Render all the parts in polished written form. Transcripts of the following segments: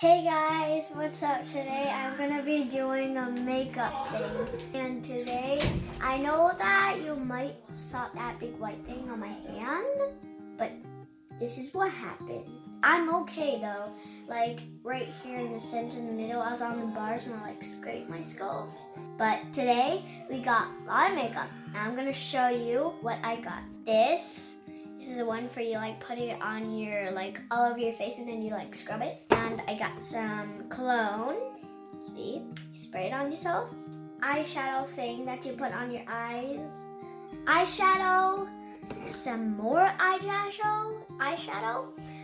Hey guys, what's up? Today I'm gonna be doing a makeup thing. And today, I know that you might saw that big white thing on my hand, but this is what happened. I'm okay though. Like right here in the center in the middle, I was on the bars and I scraped my skull. But today we got a lot of makeup. Now I'm gonna show you what I got. This is the one for you put it on your all over your face and then you scrub it. And I got some cologne. See, you spray it on yourself. Eyeshadow thing that you put on your eyes. Eyeshadow, some more eyeshadow.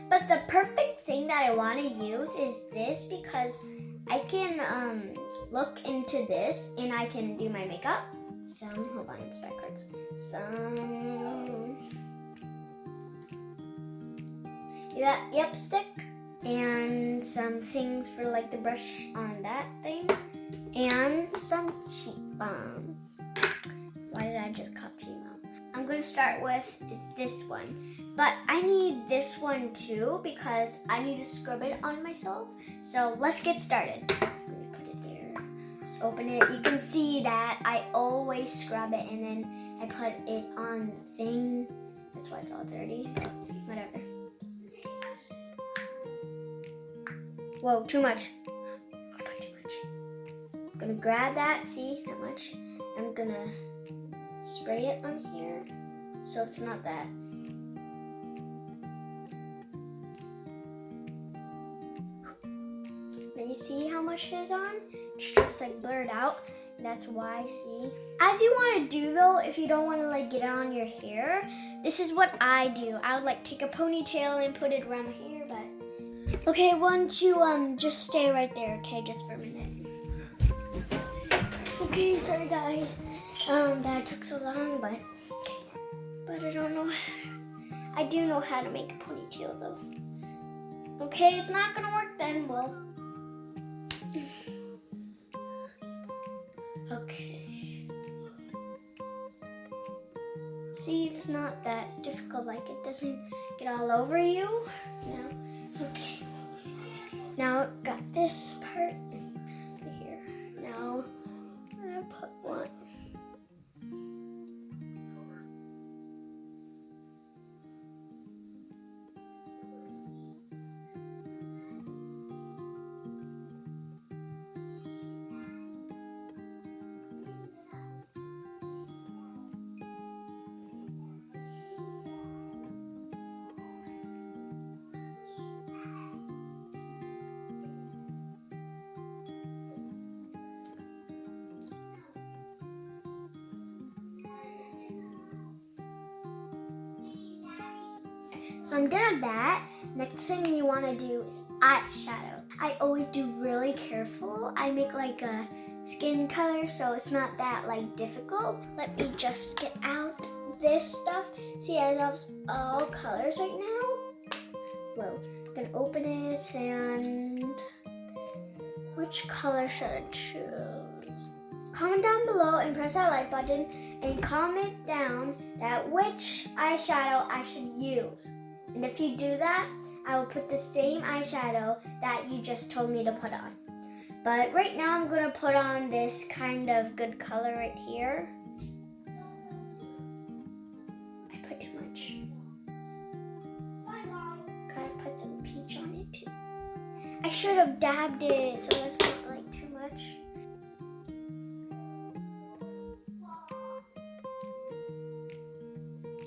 But the perfect thing that I want to use is this because I can look into this and I can do my makeup. Hold on, it's backwards. Yep, stick. And some things for the brush on that thing. And some cheek balm. Why did I just call cheek balm? I'm going to start with is this one. But I need this one too because I need to scrub it on myself. So let's get started. Let me put it there. Just open it. You can see that I always scrub it and then I put it on the thing. That's why it's all dirty, but whatever. Whoa, too much. I put too much. I'm gonna grab that, see, that much. I'm gonna spray it on here so it's not that. Then you see how much is on? It's just blurred out. That's why, see. As you want to do though, if you don't want to get it on your hair, this is what I do. I would take a ponytail and put it around my hair, but okay, once you just stay right there, okay, just for a minute. Okay, sorry guys, that took so long, but okay. But I don't know. I do know how to make a ponytail though. Okay, it's not gonna work then. Well. Okay. See, it's not that difficult. It doesn't get all over you. No. Okay. Now got this part here. Now I'm gonna put one. So I'm done with that. Next thing you want to do is eyeshadow. I always do really careful. I make a skin color so it's not that difficult. Let me just get out this stuff. See, I love all colors right now. Whoa, I'm gonna open it and which color should I choose? Comment down below and press that like button and comment down that which eyeshadow I should use. And if you do that, I will put the same eyeshadow that you just told me to put on. But right now I'm going to put on this kind of good color right here. I put too much. Gotta put some peach on it too. I should have dabbed it, so that's not too much.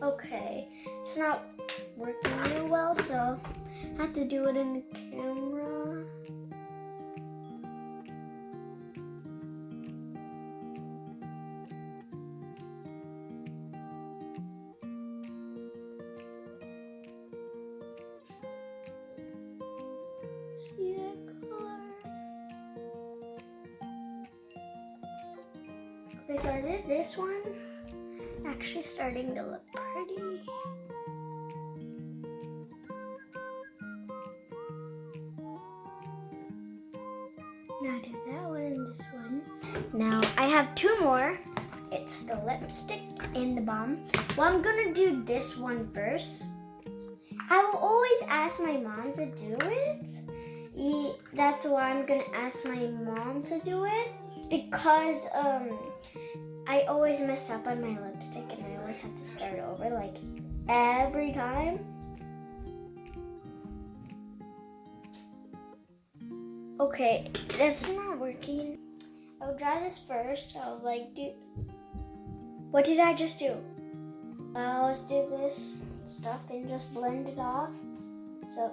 Okay, it's not working real well, so I have to do it in the camera. See that color? Okay, so I did this one. Actually starting to look pretty. Now I did that one and this one. Now I have two more. It's the lipstick and the balm. Well, I'm gonna do this one first. I will always ask my mom to do it. that's why I'm gonna ask my mom to do it, because I always mess up on my lipstick and I always have to start over like every time. Okay, that's not working. I'll try this first. I'll do. What did I just do? Let's do this stuff and just blend it off. So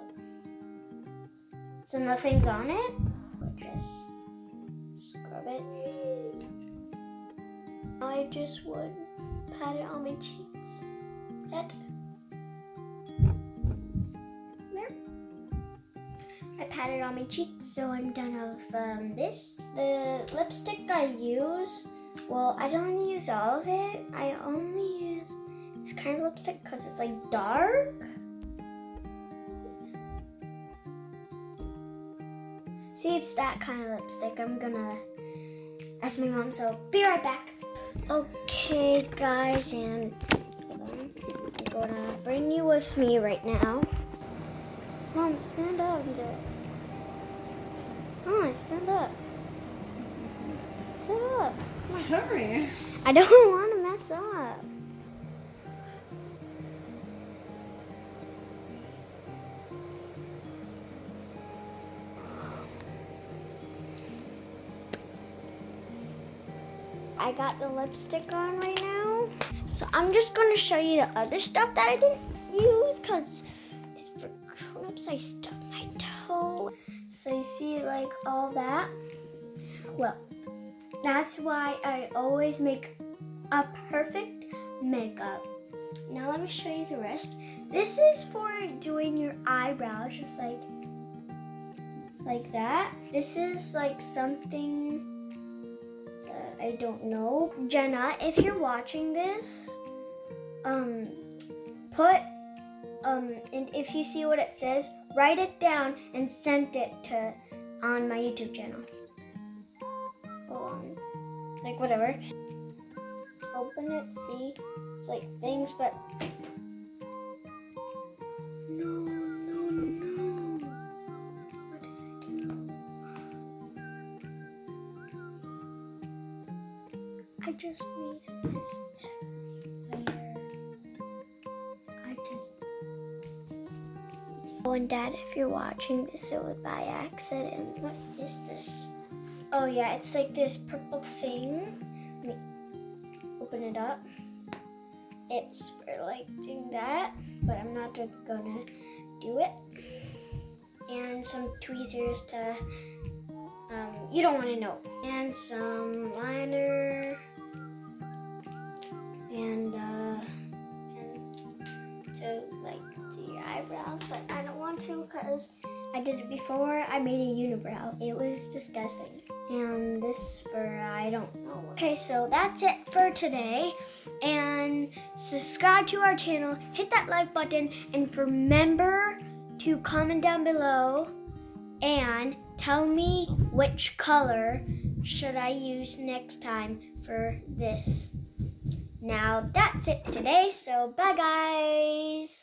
nothing's on it. We'll just scrub it. I just would pat it on my cheeks. There. I pat it on my cheeks, so I'm done of this. The lipstick I use, well, I don't use all of it. I only use this kind of lipstick because it's like dark. See, it's that kind of lipstick. I'm gonna ask my mom, so be right back. Okay, guys, and I'm gonna bring you with me right now. Mom, stand up. Oh, stand up. Stand up. Hurry. I don't want to mess up. I got the lipstick on right now. So I'm just going to show you the other stuff that I didn't use because it's for grown-ups. I stubbed my toe. So you see like all that? Well, that's why I always make a perfect makeup. Now let me show you the rest. This is for doing your eyebrows, just like that. This is like something I don't know. Jenna, if you're watching this, and if you see what it says, write it down and send it on my YouTube channel. Like whatever. Open it, see, it's like things, but no. What did I do? I just made a mess everywhere. Oh, and Dad, if you're watching this, it was by accident. What is this? Oh yeah, it's like this purple thing. Let me open it up. It's for like doing that, but I'm not gonna do it. And some tweezers to, you don't want to know. And some liner. And to like do your eyebrows, but I don't want to because I did it before. I made a unibrow. It was disgusting. And this for I don't know. Okay, so that's it for today. And subscribe to our channel, hit that like button, and remember to comment down below and tell me which color should I use next time for this. Now that's it today, so bye guys!